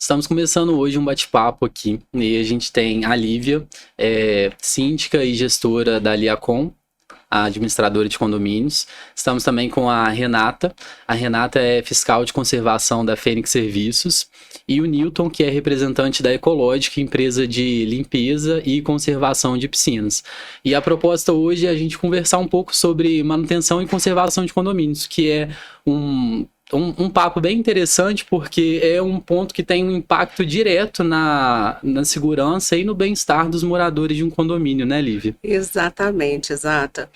Estamos começando hoje um bate-papo aqui, e a gente tem a Lívia, síndica e gestora da Liacom, a administradora de condomínios. Estamos também com a Renata. A Renata é fiscal de conservação da Fênix Serviços. E o Newton, que é representante da Ecologic, empresa de limpeza e conservação de piscinas. E a proposta hoje é a gente conversar um pouco sobre manutenção e conservação de condomínios, que é um papo bem interessante, porque é um ponto que tem um impacto direto na segurança e no bem-estar dos moradores de um condomínio, né, Lívia? Exatamente, exata.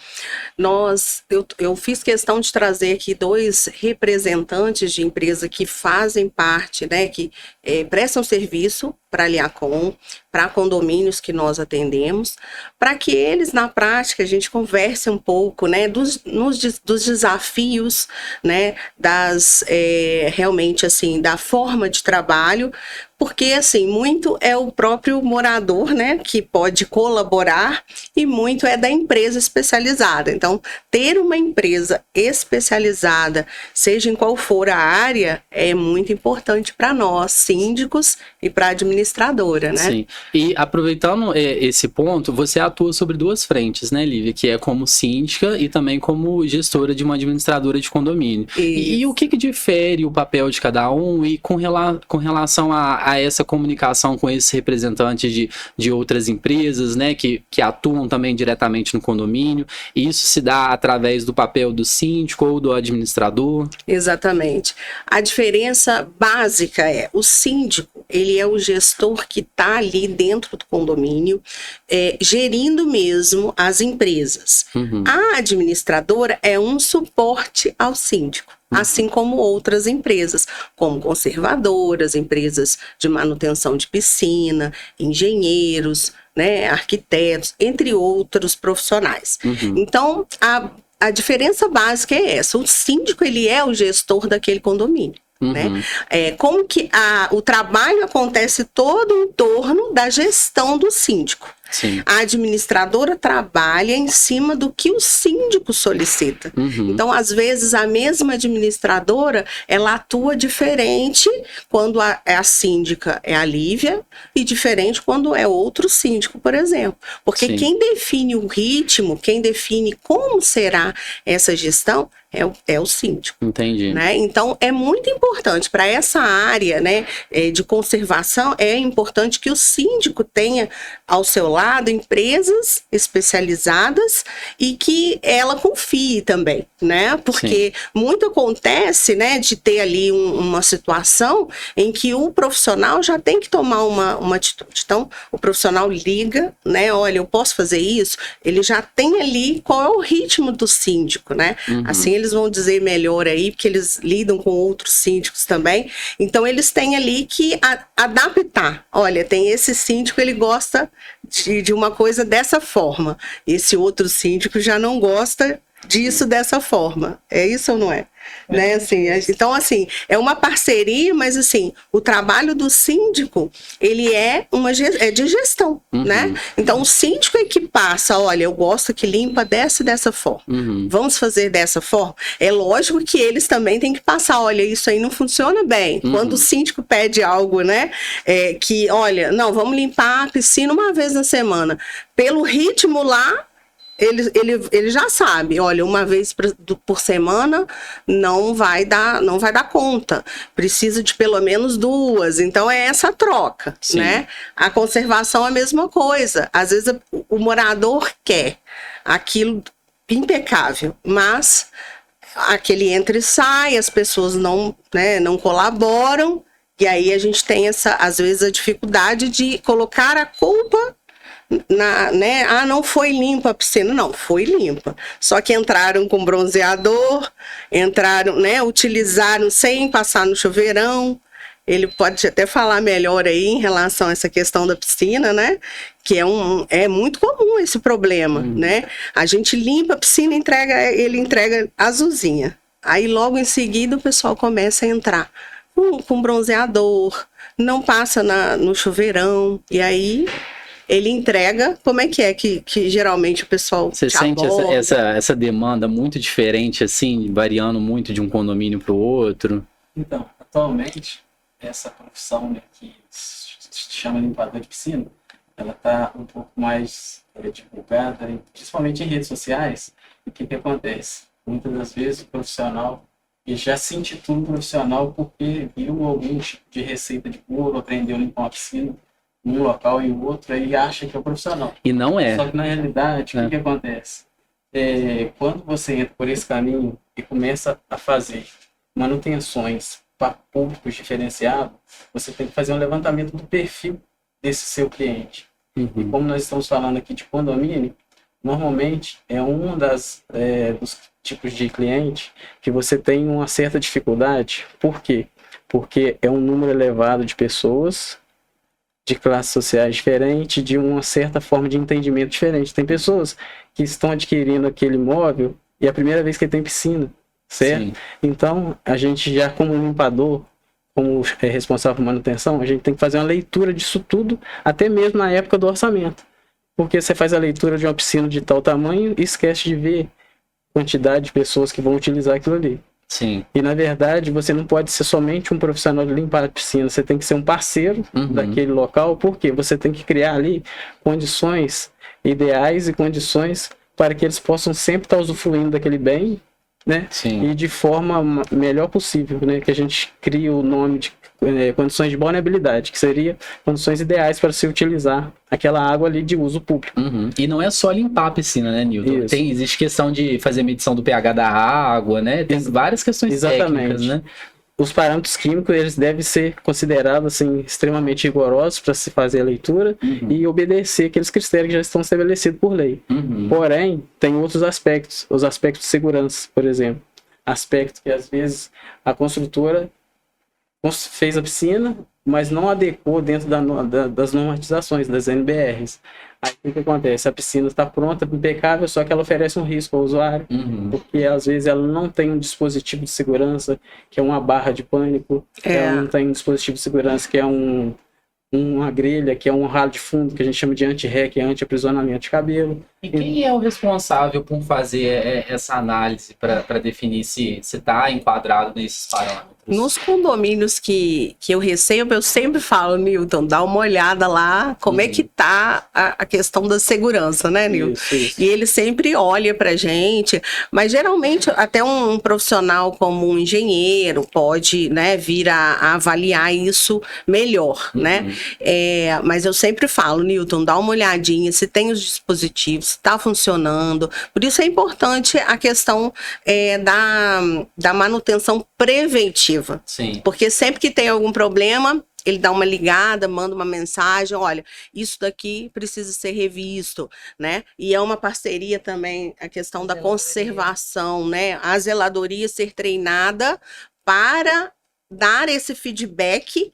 Eu fiz questão de trazer aqui dois representantes de empresa que fazem parte, né, que prestam serviço para a Liacom, para condomínios que nós atendemos, para que eles, na prática, a gente converse um pouco, né, dos desafios, né, realmente, assim, da forma de trabalho, porque, assim, muito é o próprio morador, né, que pode colaborar e muito é da empresa especializada. Então, ter uma empresa especializada, seja em qual for a área, é muito importante para nós, síndicos, e para a administradora, né? Sim. E aproveitando esse ponto, você atua sobre duas frentes, né, Lívia? Que é como síndica e também como gestora de uma administradora de condomínio. E o que difere o papel de cada um e com relação a essa comunicação com esses representantes de outras empresas, né, que atuam também diretamente no condomínio? E isso se dá através do papel do síndico ou do administrador? Exatamente. A diferença básica é o síndico, ele é o gestor que está ali dentro do condomínio, gerindo mesmo as empresas. Uhum. A administradora é um suporte ao síndico, assim como outras empresas, como conservadoras, empresas de manutenção de piscina, engenheiros, né, arquitetos, entre outros profissionais. Uhum. Então, a diferença básica é essa: o síndico, ele é o gestor daquele condomínio. Né? Como que o trabalho acontece todo em torno da gestão do síndico. Sim. A administradora trabalha em cima do que o síndico solicita. Então, às vezes, a mesma administradora, ela atua diferente quando a síndica é a Lívia e diferente quando é outro síndico, por exemplo. Porque Sim. Quem define o ritmo, quem define como será essa gestão, é o síndico. Entendi. Né? Então, é muito importante para essa área, né, de conservação, é importante que o síndico tenha ao seu lado empresas especializadas e que ela confie também, né? Porque muito acontece, né, de ter ali uma situação em que o profissional já tem que tomar uma atitude. Então, o profissional liga, né? Olha, eu posso fazer isso? Ele já tem ali qual é o ritmo do síndico, né? Assim, eles vão dizer melhor aí, porque eles lidam com outros síndicos também. Então, eles têm ali que adaptar. Olha, tem esse síndico, ele gosta de uma coisa dessa forma. Esse outro síndico já não gosta disso dessa forma. É isso ou não é? Né? Assim, então, assim, é uma parceria, mas assim, o trabalho do síndico, ele é de gestão, né? Então, o síndico é que passa, olha, eu gosto que limpa dessa forma. Vamos fazer dessa forma? É lógico que eles também têm que passar, olha, isso aí não funciona bem. Quando o síndico pede algo, né, que, olha, não, vamos limpar a piscina uma vez na semana. Pelo ritmo lá, ele já sabe, olha, uma vez por semana não vai dar conta, precisa de pelo menos 2, então é essa troca, né? A conservação é a mesma coisa, às vezes o morador quer aquilo impecável, mas aquele entra e sai, as pessoas não colaboram, e aí a gente tem às vezes a dificuldade de colocar a culpa né? Não foi limpa a piscina. Não, foi limpa. Só que entraram com bronzeador, entraram, né? Utilizaram sem passar no chuveirão. Ele pode até falar melhor aí em relação a essa questão da piscina, né? Que é muito comum esse problema, né? A gente limpa a piscina, ele entrega azulzinha. Aí logo em seguida o pessoal começa a entrar com bronzeador, não passa no chuveirão, e aí ele entrega. Como é que geralmente o pessoal Você sente essa demanda muito diferente, assim, variando muito de um condomínio para o outro? Então, atualmente, essa profissão, né, que se chama limpador de piscina, ela está um pouco mais divulgada, principalmente em redes sociais. E o que acontece? Muitas das vezes o profissional ele já se intitula um profissional porque viu algum tipo de receita de bolo, aprendeu a limpar uma piscina num local e em outro, aí acha que é um profissional. E não é. Só que na realidade, o que acontece? Quando você entra por esse caminho e começa a fazer manutenções para públicos diferenciados, você tem que fazer um levantamento do perfil desse seu cliente. E como nós estamos falando aqui de condomínio, normalmente é um dos tipos de cliente que você tem uma certa dificuldade. Por quê? Porque é um número elevado de pessoas de classes sociais diferentes, de uma certa forma de entendimento diferente. Tem pessoas que estão adquirindo aquele imóvel e é a primeira vez que ele tem piscina, certo? Sim. Então, a gente já como limpador, como responsável por manutenção, a gente tem que fazer uma leitura disso tudo, até mesmo na época do orçamento. Porque você faz a leitura de uma piscina de tal tamanho e esquece de ver a quantidade de pessoas que vão utilizar aquilo ali. Sim. E, na verdade, você não pode ser somente um profissional de limpar a piscina, você tem que ser um parceiro daquele local, porque você tem que criar ali condições ideais e condições para que eles possam sempre estar usufruindo daquele bem, né? Sim. E de forma melhor possível, né? Que a gente cria o nome de condições de vulnerabilidade, que seria condições ideais para se utilizar aquela água ali de uso público. E não é só limpar a piscina, né, Newton? Existe questão de fazer medição do pH da água, né? Tem várias questões técnicas, né? Os parâmetros químicos, eles devem ser considerados assim, extremamente rigorosos para se fazer a leitura e obedecer aqueles critérios que já estão estabelecidos por lei. Porém, tem outros aspectos, os aspectos de segurança, por exemplo. Aspecto que, às vezes, a construtora fez a piscina, mas não adequou dentro das normatizações, das NBRs. Aí o que acontece? A piscina está pronta, impecável, só que ela oferece um risco ao usuário, porque às vezes ela não tem um dispositivo de segurança, que é uma barra de pânico, ela não tem um dispositivo de segurança, que é uma grelha, que é um ralo de fundo, que a gente chama de anti-ré, que é anti-aprisionamento de cabelo. E quem é o responsável por fazer essa análise para definir se está enquadrado nesses parâmetros? Nos condomínios que eu recebo, eu sempre falo, Newton, dá uma olhada lá, como é que tá a questão da segurança, né, Newton? Isso. E ele sempre olha pra gente, mas geralmente até um profissional como um engenheiro pode, né, vir a avaliar isso melhor, né? Mas eu sempre falo, Newton, dá uma olhadinha se tem os dispositivos, se tá funcionando. Por isso é importante a questão da manutenção preventiva. Sim. Porque sempre que tem algum problema, ele dá uma ligada, manda uma mensagem, olha, isso daqui precisa ser revisto, né? E é uma parceria também, a questão da conservação, né? A zeladoria ser treinada para dar esse feedback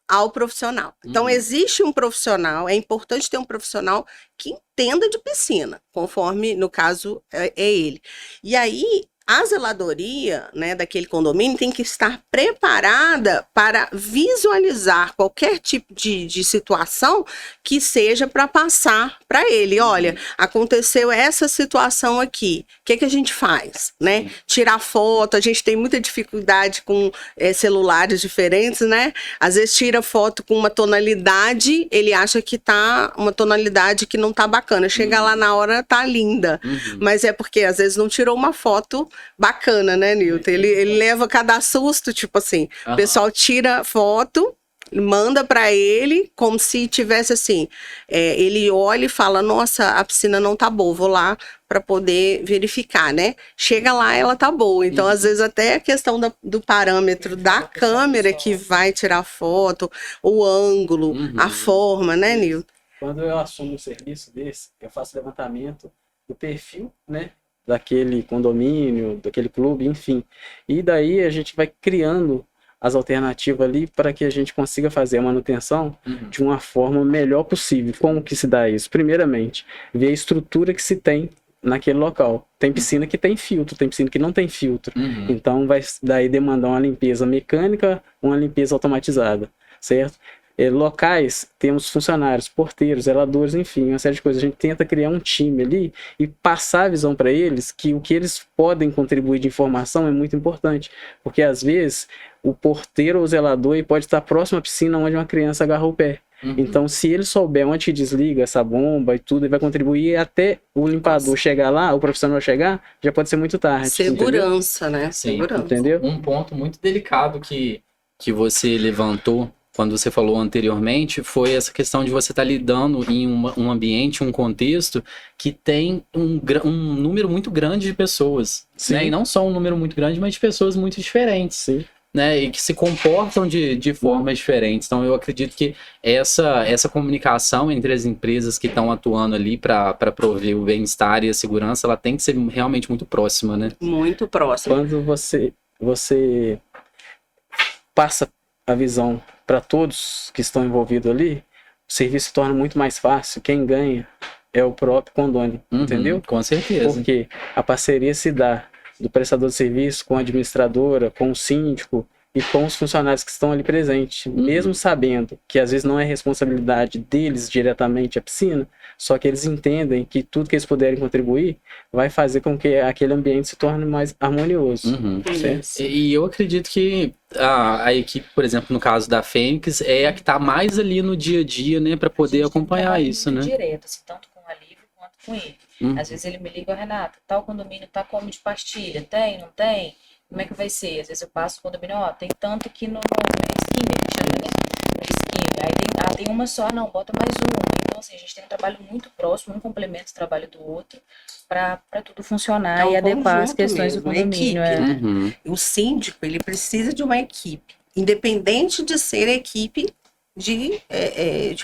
ao profissional. Então, existe um profissional, é importante ter um profissional que entenda de piscina, conforme, no caso, é ele. E aí, a zeladoria, né, daquele condomínio tem que estar preparada para visualizar qualquer tipo de situação que seja para passar para ele. Olha, aconteceu essa situação aqui. O que a gente faz? Né? Tirar foto. A gente tem muita dificuldade com celulares diferentes, né? Às vezes tira foto com uma tonalidade, ele acha que tá uma tonalidade que não tá bacana. Chega lá na hora, tá linda. Mas é porque às vezes não tirou uma foto bacana, né, Newton? Ele leva cada susto, tipo assim, o pessoal tira foto, manda para ele, como se tivesse assim, ele olha e fala, nossa, a piscina não tá boa, vou lá para poder verificar, né? Chega lá, ela tá boa. Então, às vezes, até a questão do parâmetro da câmera que vai tirar foto, o ângulo, a forma, né, Newton? Quando eu assumo um serviço desse, eu faço levantamento do perfil, né, daquele condomínio, daquele clube, enfim. E daí a gente vai criando as alternativas ali para que a gente consiga fazer a manutenção de uma forma melhor possível. Como que se dá isso? Primeiramente, ver a estrutura que se tem naquele local. Tem piscina que tem filtro, tem piscina que não tem filtro. Então vai daí demandar uma limpeza mecânica, uma limpeza automatizada, certo? locais, temos funcionários, porteiros, zeladores, enfim, uma série de coisas. A gente tenta criar um time ali e passar a visão para eles que o que eles podem contribuir de informação é muito importante, porque às vezes o porteiro ou zelador ele pode estar próximo à piscina onde uma criança agarrou o pé. Então, se ele souber onde que desliga essa bomba e tudo, ele vai contribuir até o limpador chegar lá, o profissional chegar, já pode ser muito tarde. Segurança, entendeu? né? Sim, Segurança. Entendeu? Um ponto muito delicado que você levantou quando você falou anteriormente foi essa questão de você estar lidando em um ambiente, um contexto que tem um número muito grande de pessoas, né? E não só um número muito grande, mas de pessoas muito diferentes. Sim. Né, e que se comportam de formas diferentes. Então, eu acredito que essa comunicação entre as empresas que estão atuando ali para prover o bem-estar e a segurança, ela tem que ser realmente muito próxima, né? Muito próxima. Quando você passa a visão para todos que estão envolvidos ali, o serviço se torna muito mais fácil. Quem ganha é o próprio condômino, entendeu? Com certeza. Porque a parceria se dá do prestador de serviço com a administradora, com o síndico e com os funcionários que estão ali presentes, mesmo sabendo que às vezes não é responsabilidade deles diretamente a piscina, só que eles entendem que tudo que eles puderem contribuir vai fazer com que aquele ambiente se torne mais harmonioso. Certo? E eu acredito que a equipe, por exemplo, no caso da Fênix, é a que está mais ali no dia a dia, né, para poder acompanhar isso, né? Direto, assim, tanto com a Lívia quanto com ele. Às vezes ele me liga, Renata, tal condomínio tá como de pastilha, tem, não tem? Como é que vai ser? Às vezes eu passo o condomínio, ó, tem tanto aqui no esquema, a gente chama, né? No esquema. Aí tem uma só, não, bota mais uma. Então, assim, a gente tem um trabalho muito próximo, um complementa o trabalho do outro, para tudo funcionar e adequar as questões do condomínio. Equipe, O síndico, ele precisa de uma equipe, independente de ser equipe de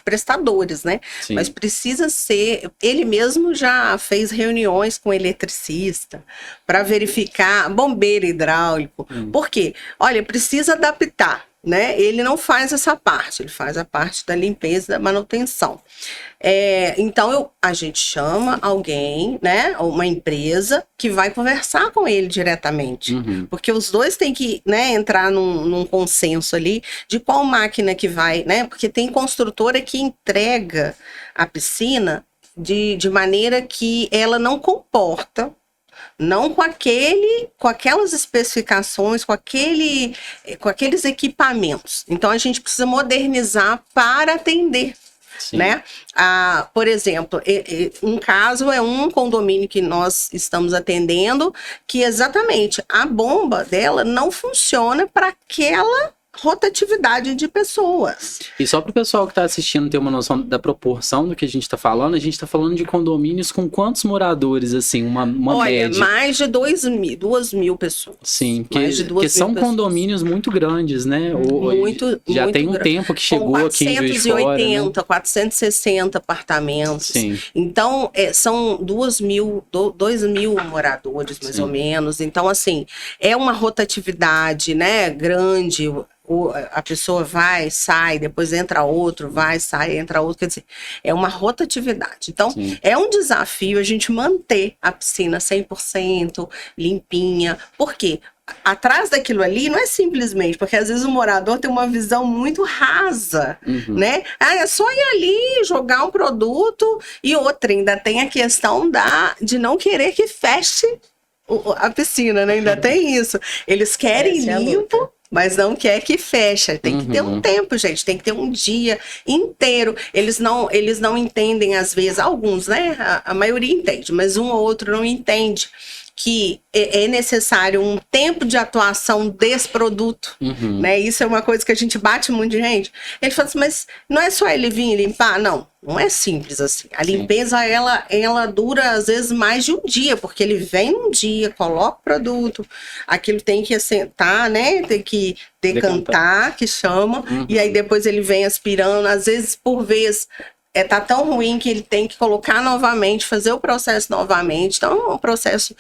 prestadores, né? Sim. Mas precisa ser, ele mesmo já fez reuniões com eletricista para verificar bombeiro hidráulico. Por quê? Olha, precisa adaptar, né? Ele não faz essa parte, ele faz a parte da limpeza e da manutenção. Então, a gente chama alguém, né? Uma empresa que vai conversar com ele diretamente. Porque os dois têm que, né, entrar num consenso ali de qual máquina que vai, né? Porque tem construtora que entrega a piscina de maneira que ela não comporta, não com aquelas especificações, com aqueles equipamentos. Então, a gente precisa modernizar para atender. Sim. Né? Por exemplo, um caso é um condomínio que nós estamos atendendo, que exatamente a bomba dela não funciona para aquela rotatividade de pessoas. E só para o pessoal que está assistindo ter uma noção da proporção do que a gente está falando, a gente está falando de condomínios com quantos moradores, assim, uma Olha, média? mais de 2.000 pessoas. Sim, Mais de 2.000 que são pessoas. condomínios muito grandes, né? Já muito tem um grande. tempo que chegou aqui em Juiz de Fora, né? 460 apartamentos. Sim. Então, são 2.000 moradores, mais ou menos. Então, assim, é uma rotatividade, né, grande. A pessoa vai, sai, depois entra outro, vai, sai, entra outro. Quer dizer, é uma rotatividade. Então, é um desafio a gente manter a piscina 100% limpinha. Por quê? Atrás daquilo ali não é simplesmente, porque às vezes o morador tem uma visão muito rasa, né? É só ir ali, jogar um produto, e outra, ainda tem a questão de não querer que feche a piscina, né? Ainda tem isso. Eles querem limpo, mas não quer que feche. Tem que ter um tempo, gente. Tem que ter um dia inteiro. Eles não entendem, às vezes, alguns, né? A maioria entende, mas um ou outro não entende que é necessário um tempo de atuação desse produto, né? Isso é uma coisa que a gente bate muito de gente. Ele fala assim, mas não é só ele vir limpar? Não é simples assim. A limpeza, ela dura às vezes mais de um dia, porque ele vem um dia, coloca o produto, aquilo tem que assentar, né? Tem que decantar, que chama, e aí depois ele vem aspirando, às vezes por vez tá tão ruim que ele tem que colocar novamente, fazer o processo novamente. Então é um processo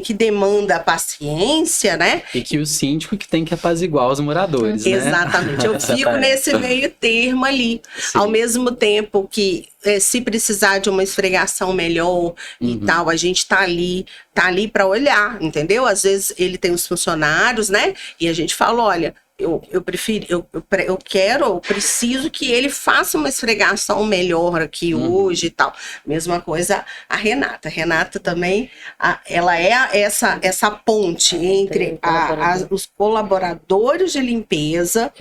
que demanda paciência, né? E que o síndico que tem que apaziguar os moradores, né? Exatamente. Eu fico nesse meio termo ali. Sim. Ao mesmo tempo que, se precisar de uma esfregação melhor e tal, a gente tá ali para olhar, entendeu? Às vezes ele tem os funcionários, né? E a gente fala, olha, eu prefiro, eu quero, eu preciso que ele faça uma esfregação melhor aqui hoje e tal. Mesma coisa a Renata. A Renata também, ela é essa ponte entre os colaboradores de limpeza,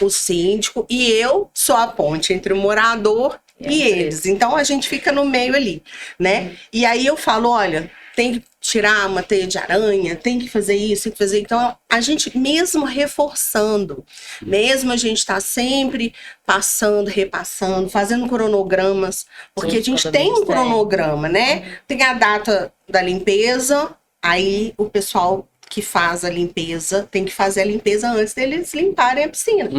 o síndico, e eu sou a ponte entre o morador e eles. Então a gente fica no meio ali, né? E aí eu falo, olha, tem que tirar uma teia de aranha, tem que fazer isso, tem que fazer... Então, a gente mesmo reforçando, mesmo a gente tá sempre passando, repassando, fazendo cronogramas, porque a gente tem um cronograma, né? Tem a data da limpeza, aí o pessoal que faz a limpeza tem que fazer a limpeza antes deles limparem a piscina.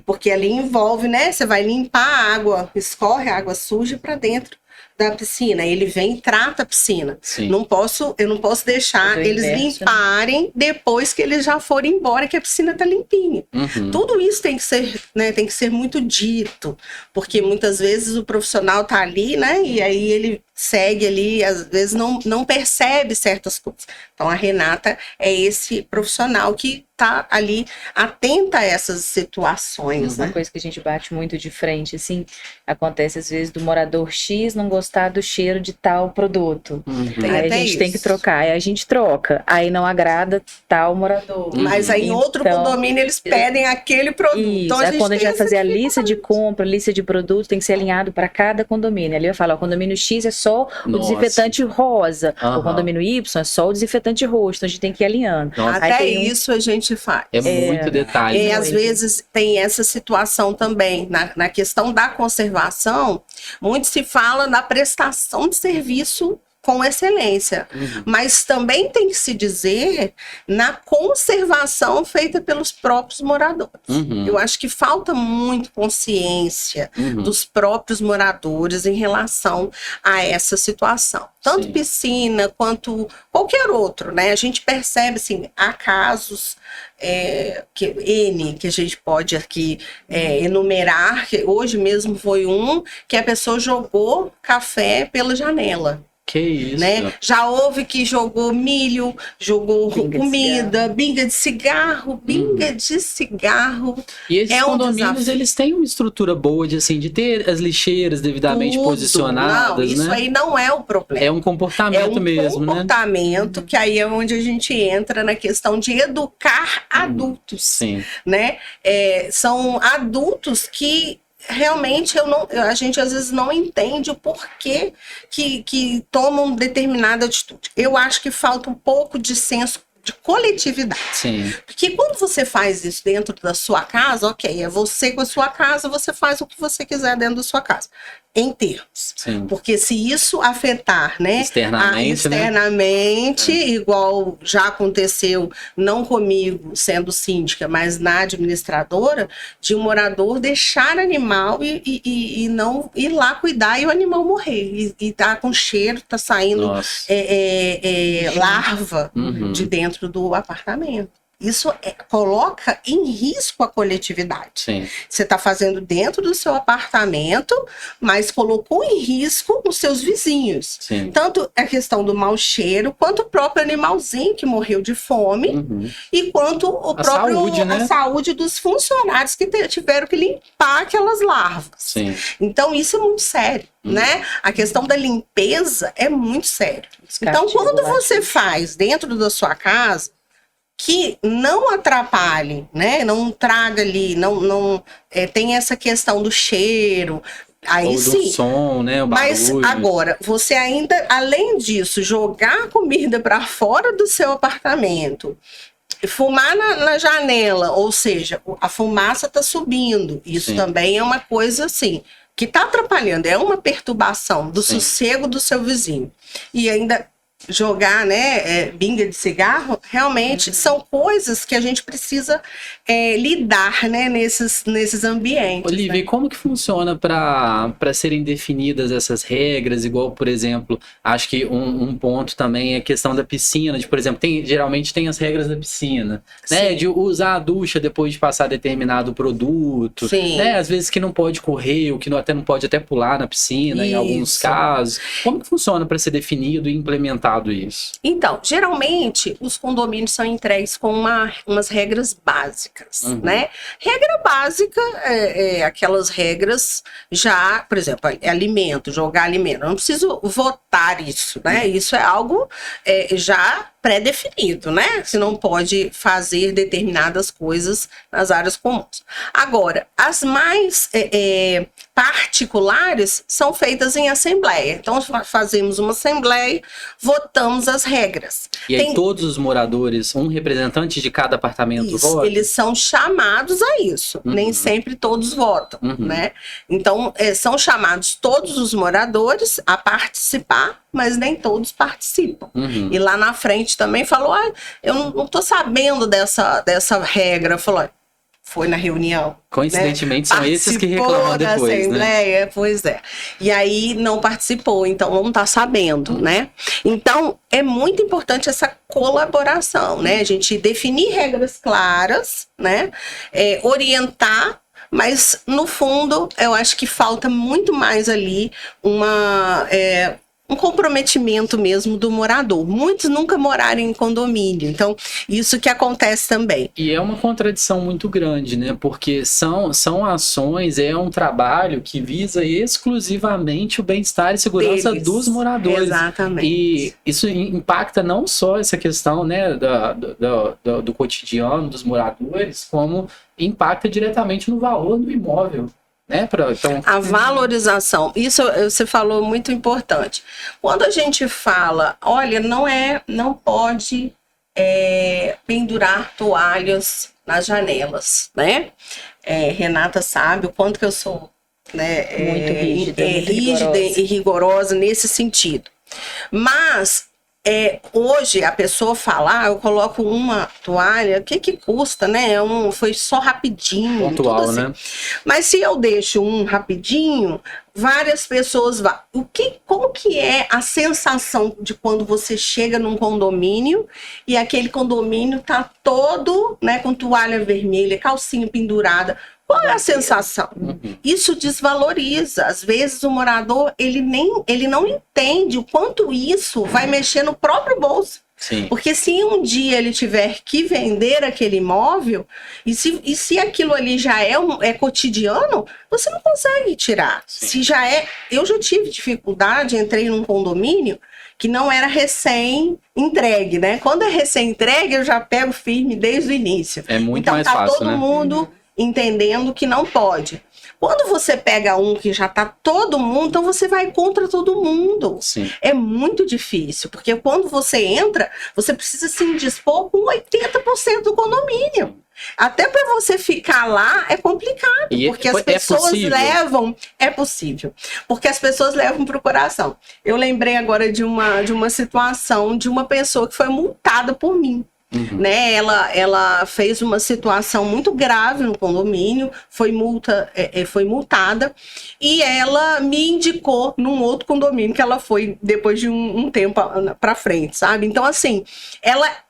Porque ali envolve, né? Você vai limpar a água, escorre a água suja para dentro da piscina, ele vem e trata a piscina. Eu não posso deixar eles limparem depois que eles já forem embora, que a piscina tá limpinha. Tudo isso tem que ser, né, tem que ser muito dito, porque muitas vezes o profissional tá ali, né, e aí ele segue ali, às vezes não percebe certas coisas. Então a Renata é esse profissional que tá ali atenta a essas situações, Uma né? coisa que a gente bate muito de frente, assim, acontece às vezes do morador X não gostar do cheiro de tal produto. Tem Aí até a gente tem que isso. trocar, aí a gente troca, aí não agrada tal morador. Mas aí em outro Então, condomínio eles pedem aquele produto. Isso, Então, aí quando a gente tem vai fazer a essa lista de compra, lista de produtos, tem que ser alinhado para cada condomínio. Ali eu falo, ó, o condomínio X é só o Nossa. desinfetante rosa, Aham. o condomínio Y é só o desinfetante roxo, então a gente tem que ir alinhando. Nossa, Aí Até tem um- isso a gente faz. é muito detalhe. E né? às vezes tem essa situação também, na questão da conservação, muito se fala na prestação de serviço com excelência, mas também tem que se dizer na conservação feita pelos próprios moradores. Eu acho que falta muito consciência dos próprios moradores em relação a essa situação. Tanto Sim. piscina quanto qualquer outro, né? A gente percebe, assim, há casos que a gente pode aqui enumerar, que hoje mesmo foi que a pessoa jogou café pela janela. Que isso. Né? Já houve que jogou milho, jogou Pinga de comida, binga de cigarro, E esses É um condomínios, desafio. eles têm uma estrutura boa de, assim, de ter as lixeiras devidamente tudo. posicionadas, Não, isso né? aí não é o problema. É um comportamento mesmo, né? comportamento que aí é onde a gente entra na questão de educar adultos, Sim. né? São adultos que realmente a gente às vezes não entende o porquê que tomam determinada atitude. Eu acho que falta um pouco de senso de coletividade. Sim. Porque quando você faz isso dentro da sua casa, ok, é você com a sua casa, você faz o que você quiser dentro da sua casa, em termos. Sim. Porque se isso afetar, né, externamente, igual já aconteceu, não comigo sendo síndica, mas na administradora, de um morador deixar animal e não ir lá cuidar e o animal morrer. E tá com cheiro, tá saindo Nossa. larva de dentro do apartamento. Isso coloca em risco a coletividade. Sim. Você está fazendo dentro do seu apartamento, mas colocou em risco os seus vizinhos. Sim. Tanto a questão do mau cheiro, quanto o próprio animalzinho que morreu de fome, e quanto a saúde dos funcionários que tiveram que limpar aquelas larvas. Sim. Então, isso é muito sério, né? A questão da limpeza é muito sério. Então, quando você faz dentro da sua casa, que não atrapalhe, né? Não traga ali, tem essa questão do cheiro, aí ou sim. do som, né? O Mas barulho. agora, você ainda, além disso, jogar comida para fora do seu apartamento, fumar na janela, ou seja, a fumaça está subindo. Isso Sim. também é uma coisa assim, que está atrapalhando, é uma perturbação do Sim. sossego do seu vizinho. E ainda jogar, né, binga de cigarro, realmente são coisas que a gente precisa lidar, né, nesses ambientes. Olivia, né? e como que funciona para serem definidas essas regras? Igual, por exemplo, acho que um ponto também é a questão da piscina. Por exemplo, geralmente tem as regras da piscina, né? Sim. De usar a ducha depois de passar determinado produto. Sim. Né? Às vezes que não pode correr, ou que não pode até pular na piscina, em alguns Isso. casos. Como que funciona para ser definido e implementado implementado isso? Então, geralmente, os condomínios são entregues com umas regras básicas, né? Regra básica é aquelas regras já, por exemplo, alimento, jogar alimento. Eu não preciso votar isso, né? Isso é algo já pré-definido, né? Se não pode fazer determinadas coisas nas áreas comuns. Agora, as mais particulares são feitas em assembleia. Então, fazemos uma assembleia, votamos as regras. E aí todos os moradores, um representante de cada apartamento vota? Eles são chamados a isso. Nem sempre todos votam, né? Então, são chamados todos os moradores a participar, mas nem todos participam. E lá na frente também falou, eu não tô sabendo dessa regra. Falou, foi na reunião. Coincidentemente, né? São esses que reclamam depois, da assembleia, né? Pois é. E aí não participou, então não está sabendo, né? Então, é muito importante essa colaboração, né? A gente definir regras claras, né? Orientar, mas no fundo, eu acho que falta muito mais ali um comprometimento mesmo do morador. Muitos nunca moraram em condomínio, então isso que acontece também. E é uma contradição muito grande, né? Porque são ações, é um trabalho que visa exclusivamente o bem-estar e segurança dos moradores. Exatamente. E isso impacta não só essa questão, né, do cotidiano dos moradores, como impacta diretamente no valor do imóvel. Então... A valorização, isso você falou muito importante. Quando a gente fala, olha, não pode pendurar toalhas nas janelas, né? Renata sabe o quanto que eu sou, né, muito rígida e rigorosa nesse sentido. Mas hoje a pessoa fala, eu coloco uma toalha, o que custa, né? Foi só rapidinho. Pontual, assim. né? Mas se eu deixo um rapidinho, várias pessoas vão. Como que é a sensação de quando você chega num condomínio e aquele condomínio tá todo, né, com toalha vermelha, calcinha pendurada? Qual é a sensação? Isso desvaloriza. Às vezes o morador, ele não entende o quanto isso vai mexer no próprio bolso. Sim. Porque se um dia ele tiver que vender aquele imóvel, e se aquilo ali já é cotidiano, você não consegue tirar. Sim. Eu já tive dificuldade, entrei num condomínio que não era recém-entregue, né? Quando é recém-entregue, eu já pego firme desde o início. É muito então, mais tá fácil, todo né? mundo entendendo que não pode. Quando você pega um que já tá todo mundo, então você vai contra todo mundo. Sim. É muito difícil, porque quando você entra, você precisa se indispor com 80% do condomínio. Até para você ficar lá é complicado, porque as pessoas levam... É possível, porque as pessoas levam para o coração. Eu lembrei agora de uma situação de uma pessoa que foi multada por mim. Né? Ela fez uma situação muito grave no condomínio, foi multada, e ela me indicou num outro condomínio que ela foi depois de um tempo para frente, sabe? Então, assim,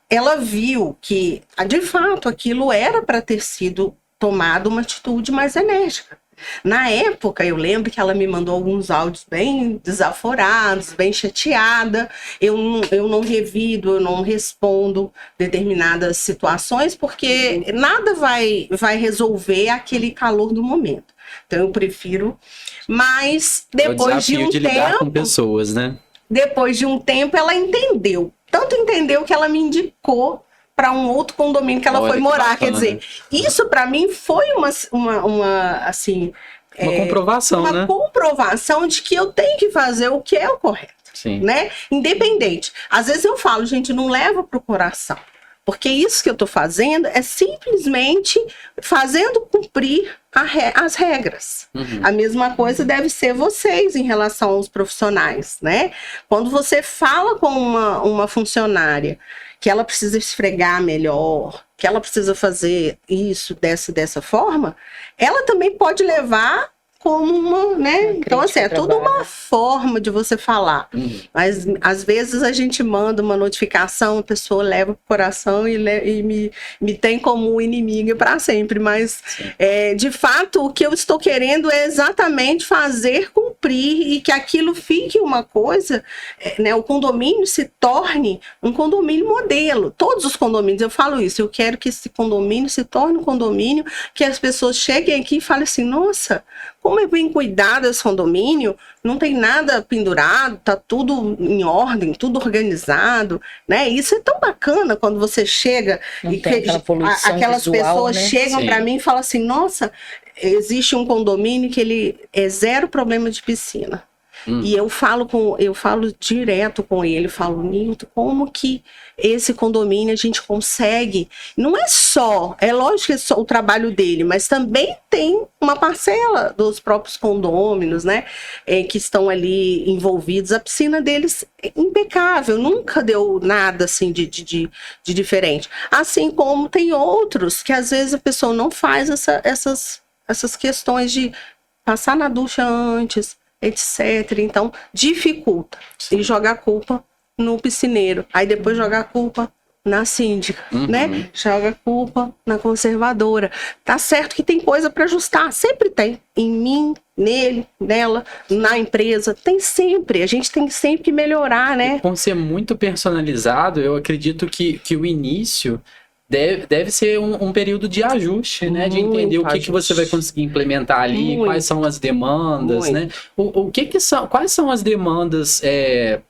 ela viu que, de fato, aquilo era para ter sido tomado uma atitude mais enérgica. Na época, eu lembro que ela me mandou alguns áudios bem desaforados, bem chateada. Eu não revido, eu não respondo determinadas situações, porque nada vai resolver aquele calor do momento. Então, eu prefiro. Mas, depois de um de lidar tempo... com pessoas, né? Depois de um tempo, ela entendeu. Tanto entendeu que ela me indicou para um outro condomínio que ela foi morar. Quer dizer, isso para mim foi uma comprovação, né? Uma comprovação de que eu tenho que fazer o que é o correto. Sim. Né? Independente. Às vezes eu falo, gente, não leva pro coração. Porque isso que eu tô fazendo é simplesmente fazendo cumprir as regras. A mesma coisa deve ser vocês em relação aos profissionais, né? Quando você fala com uma funcionária que ela precisa esfregar melhor, que ela precisa fazer isso dessa forma, ela também pode levar como uma, né? Então, assim, é tudo uma forma de você falar. Mas, às vezes, a gente manda uma notificação, a pessoa leva pro coração e me tem como inimiga para sempre. Mas, de fato, o que eu estou querendo é exatamente fazer cumprir suprir e que aquilo fique uma coisa, né, o condomínio se torne um condomínio modelo. Todos os condomínios, eu falo isso, eu quero que esse condomínio se torne um condomínio que as pessoas cheguem aqui e falem assim, nossa, como é bem cuidado esse condomínio, não tem nada pendurado, tá tudo em ordem, tudo organizado, né? Isso é tão bacana quando você chega Não e tem aquela poluição aquelas visual, pessoas né? chegam Sim. para mim e falam assim, nossa, existe um condomínio que ele é zero problema de piscina. E eu falo direto com ele, falo, Nilton, como que esse condomínio a gente consegue? Não é só, é lógico que é só o trabalho dele, mas também tem uma parcela dos próprios condôminos, né? Que estão ali envolvidos. A piscina deles é impecável, nunca deu nada assim de diferente. Assim como tem outros que às vezes a pessoa não faz essas questões de passar na ducha antes, etc. Então, dificulta. E joga a culpa no piscineiro. Aí depois joga a culpa na síndica, né? Joga a culpa na conservadora. Tá certo que tem coisa para ajustar. Sempre tem. Em mim, nele, nela, na empresa. Tem sempre. A gente tem sempre que melhorar, né? Por ser muito personalizado, eu acredito que o início deve ser um período de ajuste, né? De entender o que você vai conseguir implementar ali, quais são as demandas, né? Quais são as demandas,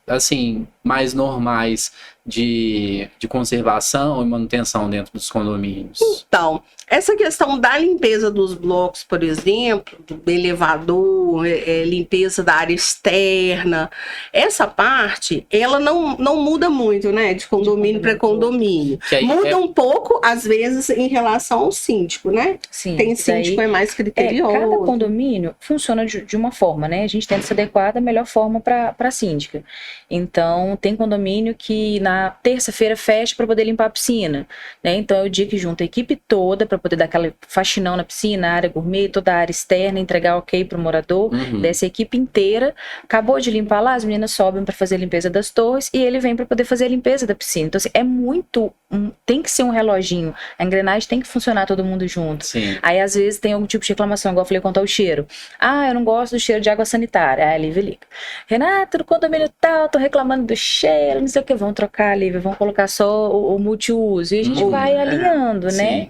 assim, mais normais de conservação e manutenção dentro dos condomínios? Então, essa questão da limpeza dos blocos, por exemplo, do elevador, limpeza da área externa, essa parte, ela não muda muito, né? De condomínio para condomínio. Muda um pouco, às vezes, em relação ao síndico, né? Sim, tem síndico é mais criterioso. Cada condomínio funciona de uma forma, né? A gente tenta se adequar da melhor forma para a síndica. Então, tem condomínio que na terça-feira fecha para poder limpar a piscina, né? Então, é o dia que junta a equipe toda para poder dar aquela faxinão na piscina, área gourmet, toda a área externa, entregar ok para o morador, dessa equipe inteira. Acabou de limpar lá, as meninas sobem para fazer a limpeza das torres e ele vem para poder fazer a limpeza da piscina. Então, assim, é muito... tem que ser um reloginho. A engrenagem tem que funcionar todo mundo junto. Sim. Aí, às vezes, tem algum tipo de reclamação, igual eu falei, quanto ao cheiro. Ah, eu não gosto do cheiro de água sanitária. Aí a Lívia liga. Renata, no condomínio tal, tô reclamando do cheiro, não sei o que. Vamos trocar, Lívia, vamos colocar só o multiuso. E a gente vai alinhando, né?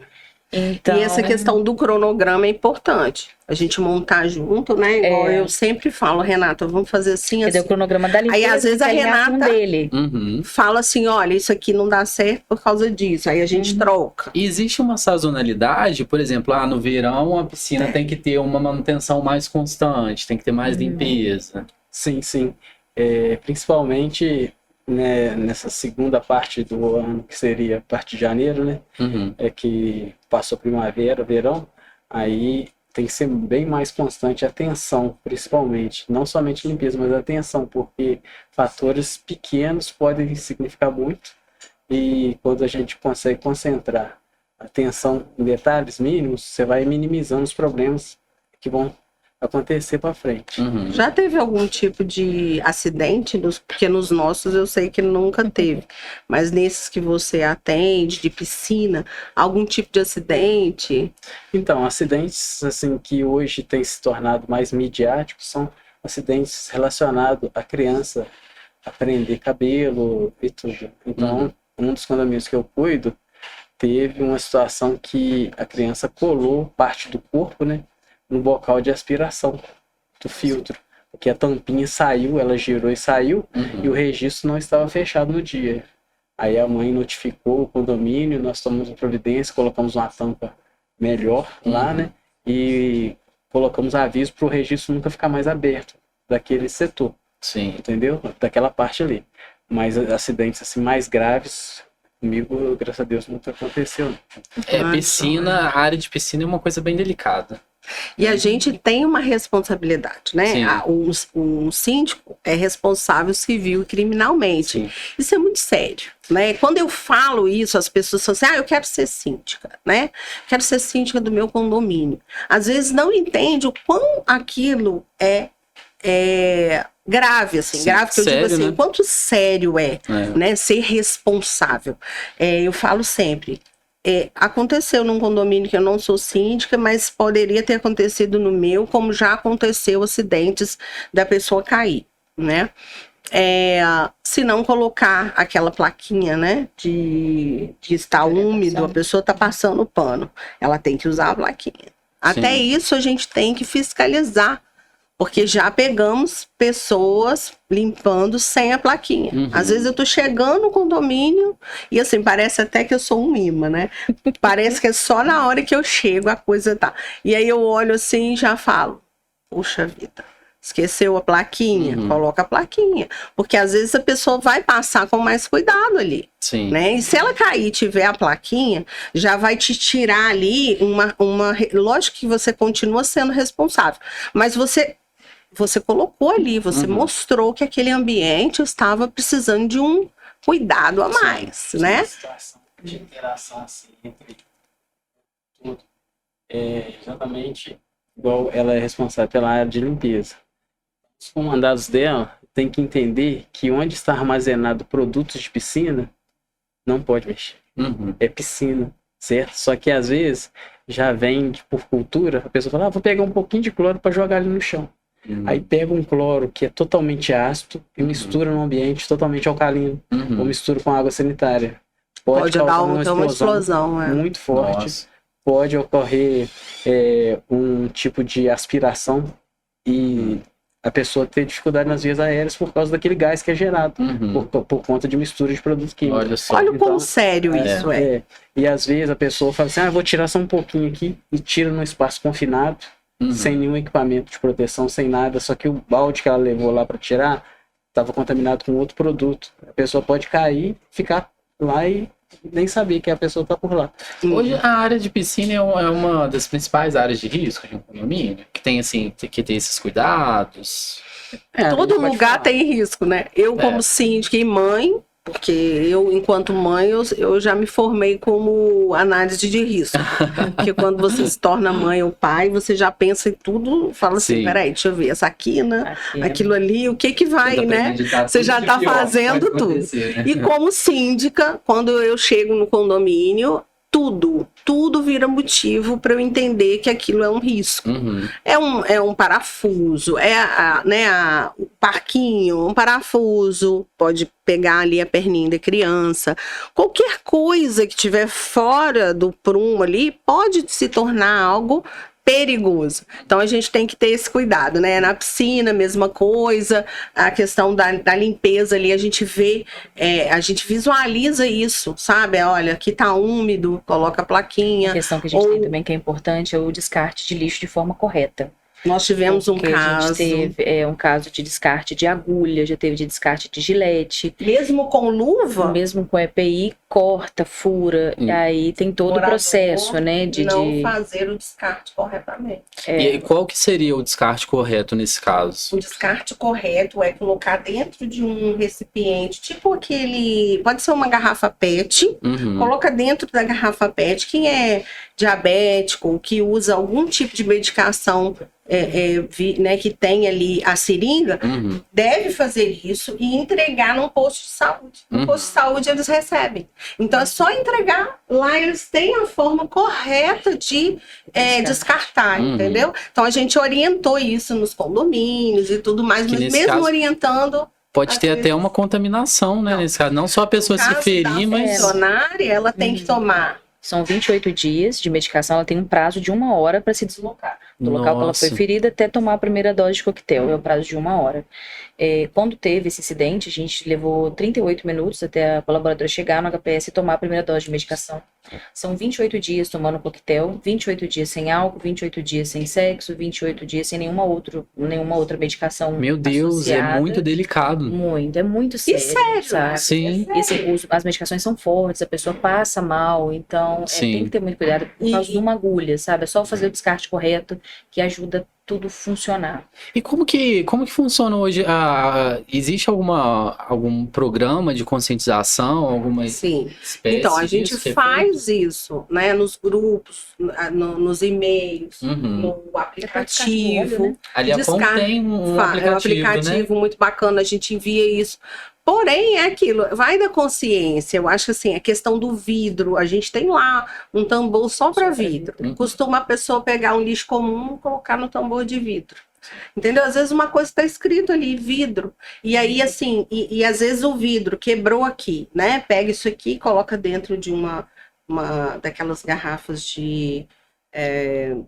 Então... E essa questão do cronograma é importante. A gente montar junto, né? Igual eu sempre falo, Renata, vamos fazer assim, Cadê assim. o cronograma da limpeza? Aí, às vezes, a Renata dele. fala assim, olha, isso aqui não dá certo por causa disso. Aí a gente troca. E existe uma sazonalidade, por exemplo, no verão a piscina tem que ter uma manutenção mais constante, tem que ter mais limpeza. Sim, sim. Principalmente, né, nessa segunda parte do ano, que seria a parte de janeiro, né? É que passou primavera, verão, aí tem que ser bem mais constante a atenção, principalmente. Não somente limpeza, mas a atenção, porque fatores pequenos podem significar muito. E quando a gente consegue concentrar a atenção em detalhes mínimos, você vai minimizando os problemas que vão acontecer para frente. Já teve algum tipo de acidente? Porque nos nossos eu sei que nunca teve. Mas nesses que você atende, de piscina, algum tipo de acidente? Então, acidentes assim que hoje têm se tornado mais midiáticos são acidentes relacionados à criança prender cabelo e tudo. Então, um dos condomínios que eu cuido teve uma situação que a criança colou parte do corpo, né, no bocal de aspiração do filtro, porque a tampinha saiu, ela girou e saiu, e o registro não estava fechado no dia. Aí a mãe notificou o condomínio, nós tomamos a providência, colocamos uma tampa melhor lá, né, e colocamos aviso para o registro nunca ficar mais aberto daquele setor. Sim. Entendeu? Daquela parte ali. Mas acidentes assim mais graves, comigo, graças a Deus, nunca aconteceu. Piscina, a área de piscina é uma coisa bem delicada. E a gente tem uma responsabilidade, né? Um síndico é responsável civil e criminalmente. Sim. Isso é muito sério, né? Quando eu falo isso, as pessoas falam assim, eu quero ser síndica, né? Quero ser síndica do meu condomínio. Às vezes não entende o quão aquilo é grave, assim, grave que eu sério, digo assim, né? quanto sério né? Ser responsável. Eu falo sempre, aconteceu num condomínio que eu não sou síndica, mas poderia ter acontecido no meu, como já aconteceu acidentes da pessoa cair, né? Se não colocar aquela plaquinha, né, de estar úmido, a pessoa está passando pano, ela tem que usar a plaquinha. Até isso a gente tem que fiscalizar, porque já pegamos pessoas limpando sem a plaquinha. Às vezes eu tô chegando no condomínio e assim, parece até que eu sou um imã, né? Parece que é só na hora que eu chego a coisa tá. E aí eu olho assim e já falo, puxa vida, esqueceu a plaquinha? Coloca a plaquinha. Porque às vezes a pessoa vai passar com mais cuidado ali. Sim. Né? E se ela cair e tiver a plaquinha, já vai te tirar ali uma... Lógico que você continua sendo responsável, mas você colocou ali, você mostrou que aquele ambiente estava precisando de um cuidado a mais, né? Uma situação de interação assim, entre tudo. Exatamente igual ela é responsável pela área de limpeza. Os comandados dela têm que entender que onde está armazenado produtos de piscina, não pode mexer. É piscina, certo? Só que às vezes já vem por cultura, a pessoa fala, vou pegar um pouquinho de cloro para jogar ali no chão. Aí pega um cloro que é totalmente ácido e mistura num ambiente totalmente alcalino, ou mistura com água sanitária. Pode dar uma explosão muito forte. Nossa. Pode ocorrer um tipo de aspiração e a pessoa ter dificuldade nas vias aéreas por causa daquele gás que é gerado por conta de mistura de produtos químicos. Olha só. Olha o quão sério isso é. E às vezes a pessoa fala assim, vou tirar só um pouquinho aqui e tira num espaço confinado, sem nenhum equipamento de proteção, sem nada, só que o balde que ela levou lá para tirar estava contaminado com outro produto. A pessoa pode cair, ficar lá e nem saber que a pessoa está por lá. Hoje a área de piscina é uma das principais áreas de risco de um condomínio, que tem assim, que ter esses cuidados. Todo lugar tem risco, né? Eu como síndica e mãe, porque eu, enquanto mãe, eu já me formei como análise de risco. Porque quando você se torna mãe ou pai, você já pensa em tudo, fala assim, peraí, deixa eu ver, essa quina, aquilo ali, o que vai, né? Você já tá fazendo tudo. Né? E como síndica, quando eu chego no condomínio, tudo vira motivo para eu entender que aquilo é um risco. É um parafuso, o parquinho, um parafuso, pode pegar ali a perninha da criança. Qualquer coisa que tiver fora do prumo ali pode se tornar algo perigoso. Então a gente tem que ter esse cuidado, né? Na piscina, mesma coisa, a questão da limpeza ali, a gente vê, a gente visualiza isso, sabe? Olha, aqui tá úmido, coloca a plaquinha. A questão que a gente tem também que é importante é o descarte de lixo de forma correta. Nós tivemos um caso. A gente teve um caso de descarte de agulha, já teve de descarte de gilete. Mesmo com luva? Mesmo com EPI, corta, fura, e aí tem todo o processo, né? De fazer o descarte corretamente. E qual que seria o descarte correto nesse caso? O descarte correto é colocar dentro de um recipiente, tipo aquele, pode ser uma garrafa PET, coloca dentro da garrafa PET. Quem é diabético, que usa algum tipo de medicação, né, que tem ali a seringa, deve fazer isso e entregar num posto de saúde. No posto de saúde eles recebem. Então é só entregar, lá eles têm a forma correta de descartar, entendeu? Então a gente orientou isso nos condomínios e tudo mais, mas mesmo caso, orientando... Pode ter até uma contaminação, né, nesse caso. Não só a pessoa se ferir, mas... A funcionária, ela tem que tomar... São 28 dias de medicação, ela tem um prazo de 1 hora para se deslocar. Do local que ela foi ferida até tomar a primeira dose de coquetel, é o prazo de 1 hora. Quando teve esse incidente, a gente levou 38 minutos até a colaboradora chegar no HPS e tomar a primeira dose de medicação. São 28 dias tomando coquetel, 28 dias sem álcool, 28 dias sem sexo, 28 dias sem nenhuma outra medicação. Meu Deus, associada. É muito delicado. Muito, é muito sério. E sério, sabe? Sim. As medicações são fortes, a pessoa passa mal, então tem que ter muito cuidado por causa de uma agulha, sabe? É só fazer o descarte correto que ajuda tudo funcionar. E como que funciona hoje? Existe algum programa de conscientização? Alguma Sim. Então, a gente faz isso, né? Nos grupos, nos e-mails, no aplicativo. Né? Ali a Liacom tem um aplicativo, muito bacana, a gente envia isso Porém, é aquilo, vai da consciência. Eu acho assim, a questão do vidro, a gente tem lá um tambor só para vidro. Costuma a pessoa pegar um lixo comum e colocar no tambor de vidro. Entendeu? Às vezes uma coisa está escrito ali, vidro. E aí, assim, e às vezes o vidro quebrou aqui, né? Pega isso aqui e coloca dentro de uma daquelas garrafas de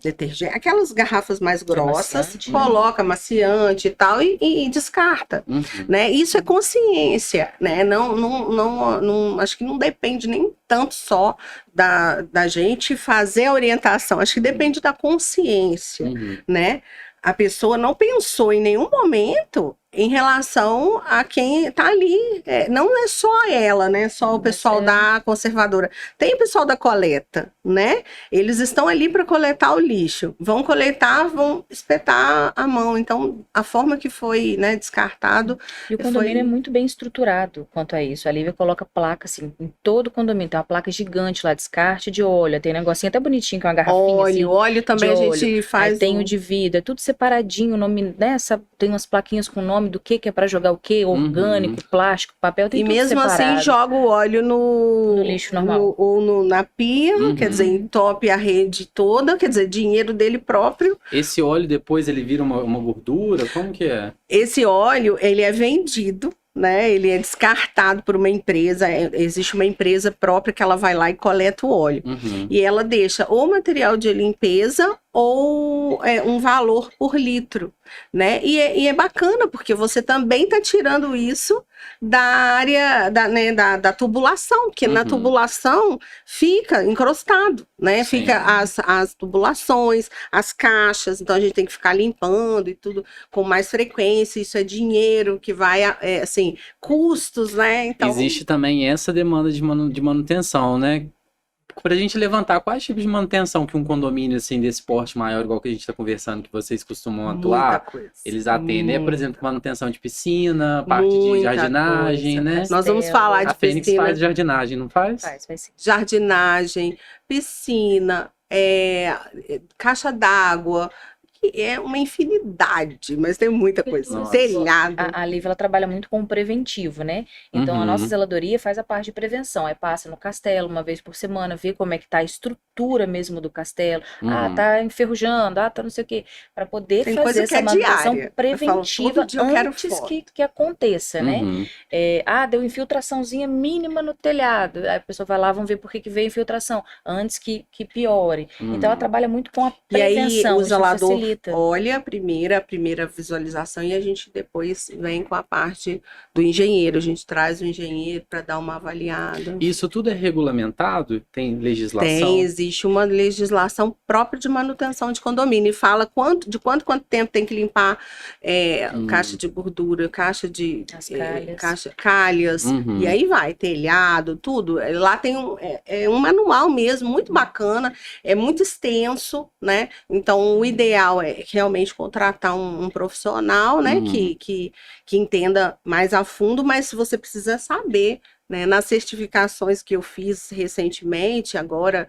detergente, aquelas garrafas mais grossas, Amaciante, coloca amaciante e tal, e descarta, né? Isso é consciência, né? Não, acho que não depende nem tanto só da gente fazer a orientação, acho que depende da consciência, né? A pessoa não pensou em nenhum momento em relação a quem está ali. Não é só ela, né? Só o pessoal da conservadora. Tem o pessoal da coleta, né? Eles estão ali para coletar o lixo. Vão coletar, vão espetar a mão. Então, a forma que foi, né, descartado... E o condomínio é muito bem estruturado quanto a isso. A Lívia coloca placa, assim, em todo o condomínio. Tem uma placa gigante lá, descarte de óleo. Tem um negocinho até bonitinho, que é uma garrafinha, assim, óleo também a gente faz... Aí tem o de vidro, é tudo separadinho, o nome, né? Tem umas plaquinhas com o nome do que é para jogar o que, orgânico, plástico, papel, tem e tudo mesmo separado. assim joga o óleo no lixo normal. ou na pia, quer dizer, entope a rede toda, quer dizer, dinheiro dele próprio. Esse óleo depois ele vira uma gordura? Como que é? Esse óleo, ele é vendido, né? Ele é descartado por uma empresa, existe uma empresa própria que ela vai lá e coleta o óleo. E ela deixa ou material de limpeza ou um valor por litro, né? E é bacana, porque você também está tirando isso da área da tubulação, porque na tubulação fica encrostado, né? Sim. Fica as tubulações, as caixas, então a gente tem que ficar limpando e tudo com mais frequência, isso é dinheiro que vai, assim, custos, né? Então, existe também essa demanda de manutenção, né? Para a gente levantar quais tipos de manutenção que um condomínio assim desse porte maior, igual que a gente está conversando, que vocês costumam atuar, coisa. eles atendem, por exemplo, manutenção de piscina, parte de jardinagem, coisa. né? Nós vamos falar de A Fênix piscina, faz jardinagem, não faz? Faz sim. jardinagem, piscina, caixa d'água, que é uma infinidade, mas tem muita coisa. Nossa. Telhado. A Lívia, ela trabalha muito com o preventivo, né? Então, a nossa zeladoria faz a parte de prevenção. Aí passa no castelo uma vez por semana, vê como é que tá a estrutura mesmo do castelo. Ah, tá enferrujando, tá não sei o quê. Para poder Tem fazer coisa essa que é manutenção diária. preventiva todo dia eu quero antes foto. que aconteça, né? Deu infiltraçãozinha mínima no telhado. Aí a pessoa vai lá, vamos ver por que veio infiltração, antes que piore. Então, ela trabalha muito com a E aí prevenção, o isso zelador facilita. olha a primeira visualização e a gente depois vem com a parte do engenheiro. A gente traz o engenheiro para dar uma avaliada. Isso tudo é regulamentado? Tem legislação? Existe uma legislação própria de manutenção de condomínio e fala de quanto tempo tem que limpar caixa de gordura, caixa de As calhas. calhas, e aí vai, telhado, tudo. Lá tem um manual mesmo, muito bacana, é muito extenso, né? Então, o ideal é realmente contratar um profissional, né? Que entenda mais a fundo, mas se você precisa saber, né? Nas certificações que eu fiz recentemente, agora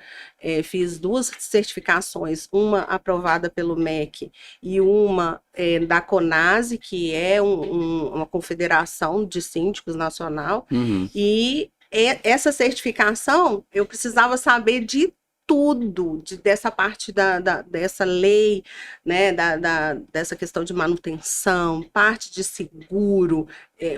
fiz 2 certificações, uma aprovada pelo MEC e uma da CONASE, que é uma confederação de síndicos nacional, e essa certificação eu precisava saber de tudo, dessa parte dessa lei, né, dessa questão de manutenção, parte de seguro.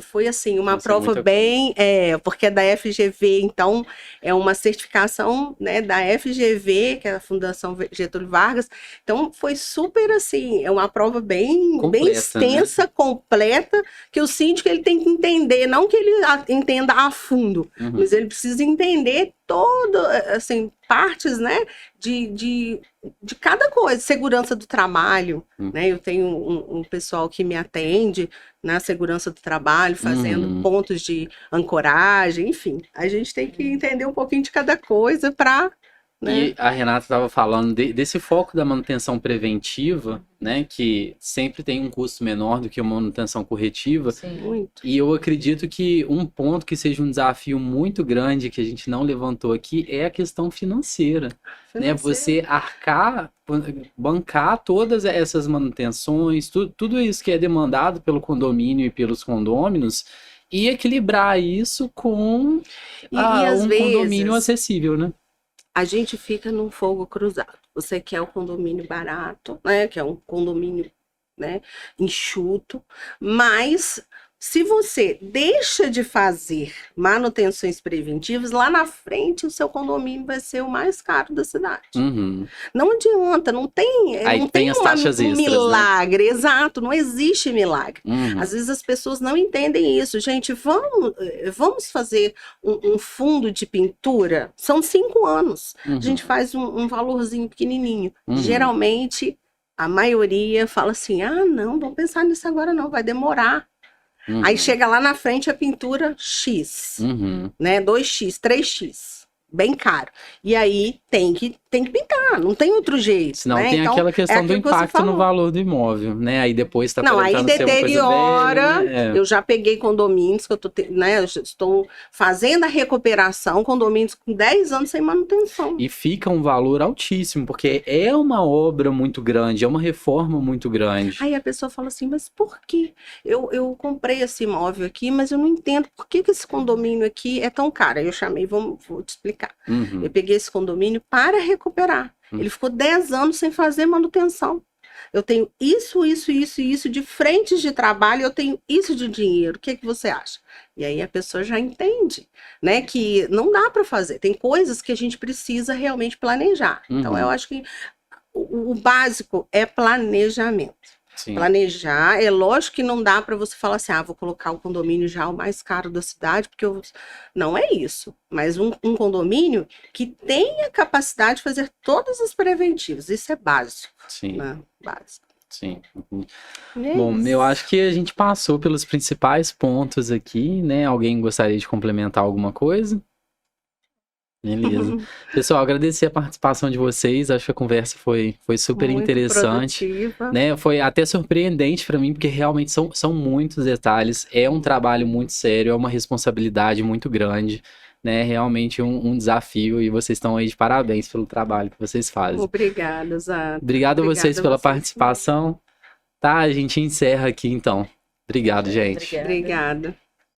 Foi assim, uma prova bem, porque é da FGV, então é uma certificação, né, da FGV, que é a Fundação Getúlio Vargas. Então foi super assim, é uma prova bem extensa, né? Completa, que o síndico ele tem que entender, não que ele entenda a fundo, mas ele precisa entender todo, assim, partes, né, de cada coisa, segurança do trabalho, né, eu tenho um pessoal que me atende na segurança do trabalho, fazendo pontos de ancoragem, enfim, a gente tem que entender um pouquinho de cada coisa para... Né? E a Renata estava falando desse foco da manutenção preventiva, né, que sempre tem um custo menor do que a manutenção corretiva. Sim. Muito. E eu acredito que um ponto que seja um desafio muito grande que a gente não levantou aqui é a questão financeira. Né? Você arcar, bancar todas essas manutenções, tudo isso que é demandado pelo condomínio e pelos condôminos. e equilibrar isso com às um vezes, condomínio acessível, né? a gente fica num fogo cruzado. Você quer o condomínio barato, né? Quer um condomínio, né, enxuto, mas se você deixa de fazer manutenções preventivas, lá na frente o seu condomínio vai ser o mais caro da cidade. Uhum. Não adianta, não tem, Aí não tem tem as taxas um extras, né? milagre, exato, não existe milagre. Uhum. Às vezes as pessoas não entendem isso. Gente, vamos fazer um fundo de pintura? São 5 anos. Uhum. A gente faz um valorzinho pequenininho. Uhum. Geralmente, a maioria fala assim, não, vamos pensar nisso agora não, vai demorar. Uhum. Aí chega lá na frente a pintura X, Uhum. né? 2X, 3X. Bem caro. E aí tem que pintar, não tem outro jeito. Senão né? tem Então, aquela questão do aquilo que você impacto no falou. valor do imóvel, né? Aí depois tá Não, aí aparentando ser uma coisa deteriora. velha, né? Eu já peguei condomínios que eu estou fazendo a recuperação, condomínios com 10 anos sem manutenção. E fica um valor altíssimo, porque é uma obra muito grande, é uma reforma muito grande. Aí a pessoa fala assim, mas por que eu comprei esse imóvel aqui, mas eu não entendo por que esse condomínio aqui é tão caro. Aí eu chamei, vou te explicar. Uhum. Eu peguei esse condomínio para recuperar. Ele ficou 10 anos sem fazer manutenção. Eu tenho isso de frentes de trabalho, eu tenho isso de dinheiro. O que você acha? E aí a pessoa já entende, né? Que não dá para fazer. Tem coisas que a gente precisa realmente planejar. Então eu acho que o básico é planejamento. Sim. Planejar, é lógico que não dá para você falar assim, vou colocar o condomínio já o mais caro da cidade, porque não é isso. Mas um condomínio que tenha capacidade de fazer todas as preventivas, isso é básico. Sim. Né? Básico. Sim. É Bom, isso. eu acho que a gente passou pelos principais pontos aqui, né? Alguém gostaria de complementar alguma coisa? Beleza. Pessoal, agradecer a participação de vocês. Acho que a conversa foi super Muito interessante, produtiva. né? Foi até surpreendente para mim, porque realmente são muitos detalhes. É um trabalho muito sério, é uma responsabilidade muito grande, né? Realmente um desafio, e vocês estão aí de parabéns pelo trabalho que vocês fazem. Obrigada, Zé. Obrigado a vocês pela participação. Tá, a gente encerra aqui então. Obrigado, gente. Obrigada.